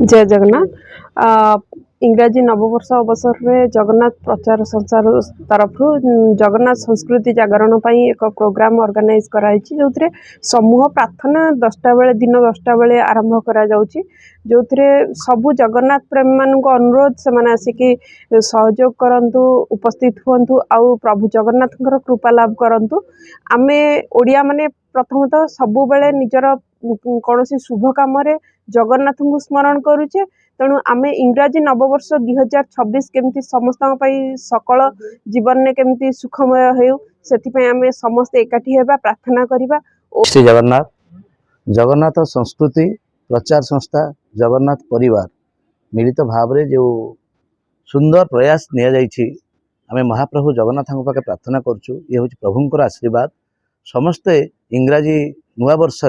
जय जगन्नाथ। इंग्राजी नववर्ष अवसर में जगन्नाथ प्रचार संसार तरफ जगन्नाथ संस्कृति जागरण एक प्रोग्राम ऑर्गेनाइज कराई जो समूह प्रार्थना 10टा बेले दिन 10टा बेले आरंभ करा जाउची जो सबु जगन्नाथ प्रेमी मान अनुरोध से आसिकी सहयोग करंतु उपस्थित हुंतु आउ प्रभु जगन्नाथ कृपा लाभ करंतु। आमे ओडिया माने प्रथमतः सबु बेले निजर कौन शुभ कम जगन्नाथ को स्मरण करुचे तेणु आमे इंग्राजी नववर्ष 2026 केमती समस्त सकल जीवन में केमती सुखमय हो से समस्त एकाठी होगा प्रार्थना करवा। श्री जगन्नाथ जगन्नाथ संस्कृति प्रचार संस्था जगन्नाथ परिवार मिलित भाव में जो सुंदर प्रयास निया महाप्रभु जगन्नाथ पाखे प्रार्थना करुँ ये हूँ प्रभुंर आशीर्वाद समस्ते इंग्राजी नुआ वर्ष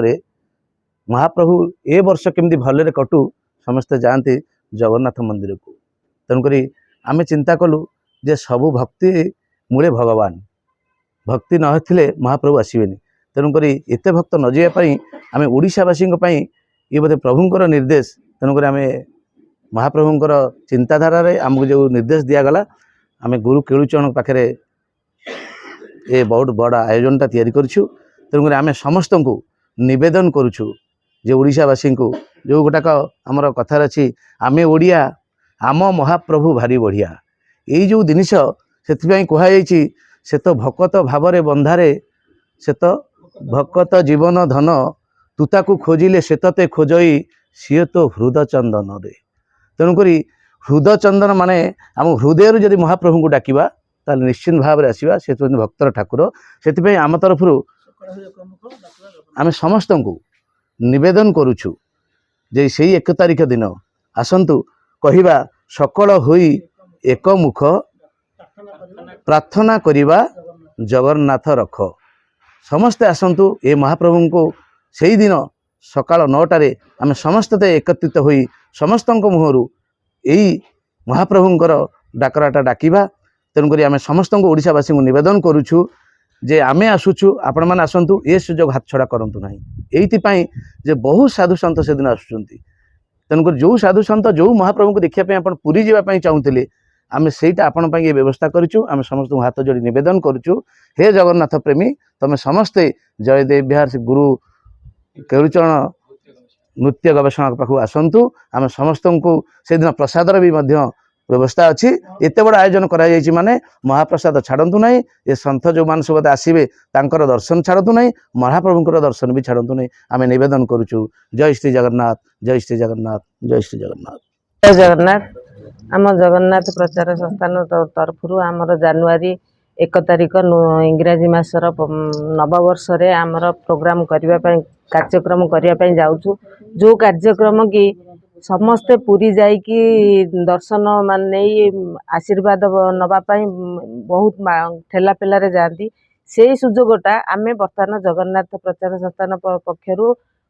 महाप्रभु ए वर्ष केमती भले कटु समस्ते जाती जगन्नाथ मंदिर को तेणुक आमे चिंता कलु जे सबु भक्ति मूले भगवान भक्ति नथिले महाप्रभु आसबेनि तेणुक एत भक्त न जावाई आम ओडावासी ये बोधे प्रभुंर निर्देश तेणुक आम महाप्रभुंर चिंताधारा आमको जो निर्देश दिगला आम गुरु केलुचरण पाखे ये बहुत बड़ा आयोजनटा तैयारी करूँ तेणुक आम समस्त को निवेदन करुँ जे ओडावासी को जो गोटाक आमर कथार अच्छी आम ओडिया आम महाप्रभु भारी बढ़िया यही जो जिनिस से कहुई से तो भकत भाव बंधारे से तो भकत जीवन धन तुता को खोजिले से ते खोजई सी तो हृदय चंदन रे तेणुक हृदय चंदन माने आम हृदय जदि महाप्रभु को डाकिबा ताले निश्चित भाव में आसवा से भक्तर ठाकुर से आम तरफ आम समस्त को निवेदन करुछु जे से 1 तारिख दिन आसंतु कहिबा सकल होई एक मुख प्रार्थना करिबा जगन्नाथ रख समस्ते आसंतु ए महाप्रभु को सही दिन सकाल 9टारे आम समस्त एकत्रित होई समस्त मुहरु यही महाप्रभुंर डाकराटा डाकिबा तेणुक आम समस्त ओडावासी को निवेदन करुछु जे आमे आसुचु आपण मैंने आसतु ये सुजोग हाथ छड़ा करूँ ना ये जे बहुत साधु सन्त से दिन आसुच्च तेणुक जो साधु सन्त जो महाप्रभु को देखापी आप पुरी जावाई चाहूले आम सेटा आपण ये व्यवस्था करूँ आम समस्त हाथ जोड़ी निवेदन करुँ हे जगन्नाथ प्रेमी तमें समस्ते जयदेव विहार से गुरु केलुचरण नृत्य गवेषणा पाखु आसतु आम समस्त को से दिन प्रसादर भी व्यवस्था अच्छी एत बड़ा आयोजन कराई माने महाप्रसाद छाड़ू ना ये सन्थ जो मान सब आसवे तांकर दर्शन छाड़ू ना महाप्रभुंर दर्शन भी छाड़ू ना आम निवेदन करुँ जय श्री जगन्नाथ जय श्री जगन्नाथ जय श्री जगन्नाथ जय जगन्नाथ आम जगन्नाथ प्रचार संस्थान तरफ आमर जानुरी 1 तारिख इंग्राजी मासर नववर्ष आमर प्रोग्राम करने कार्यक्रम करने जाऊँ जो कार्यक्रम की समस्ते पुरी जाइकी दर्शन मान आशीर्वाद नवापाई बहुत ठेला पेलारे जाती से सुजोगटा आम बर्तमान जगन्नाथ प्रचार संस्थान पक्षर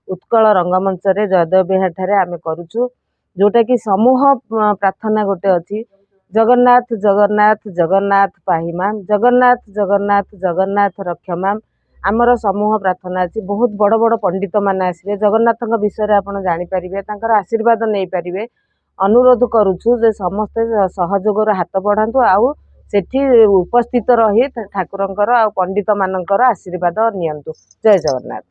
उत्कल रंगमंच जयदेव विहार ठारे आम करुचु जोटा कि समूह प्रार्थना गोटे अच्छी जगन्नाथ जगन्नाथ जगन्नाथ पाहिमाम जगन्नाथ जगन्नाथ जगन्नाथ रक्षमाम आमर समूह प्रार्थना अच्छी बहुत बड़ बड़ पंडित मैंने आसवे जगन्नाथ विषय आप जापर आशीर्वाद नहीं पारे अनुरोध करुचु जे समस्ते सहयोगर हाथ बढ़ातु आउ सेठी उपस्थित रही ठाकुरंकर आ पंडित मानकर आशीर्वाद नियंतु। जय जगन्नाथ।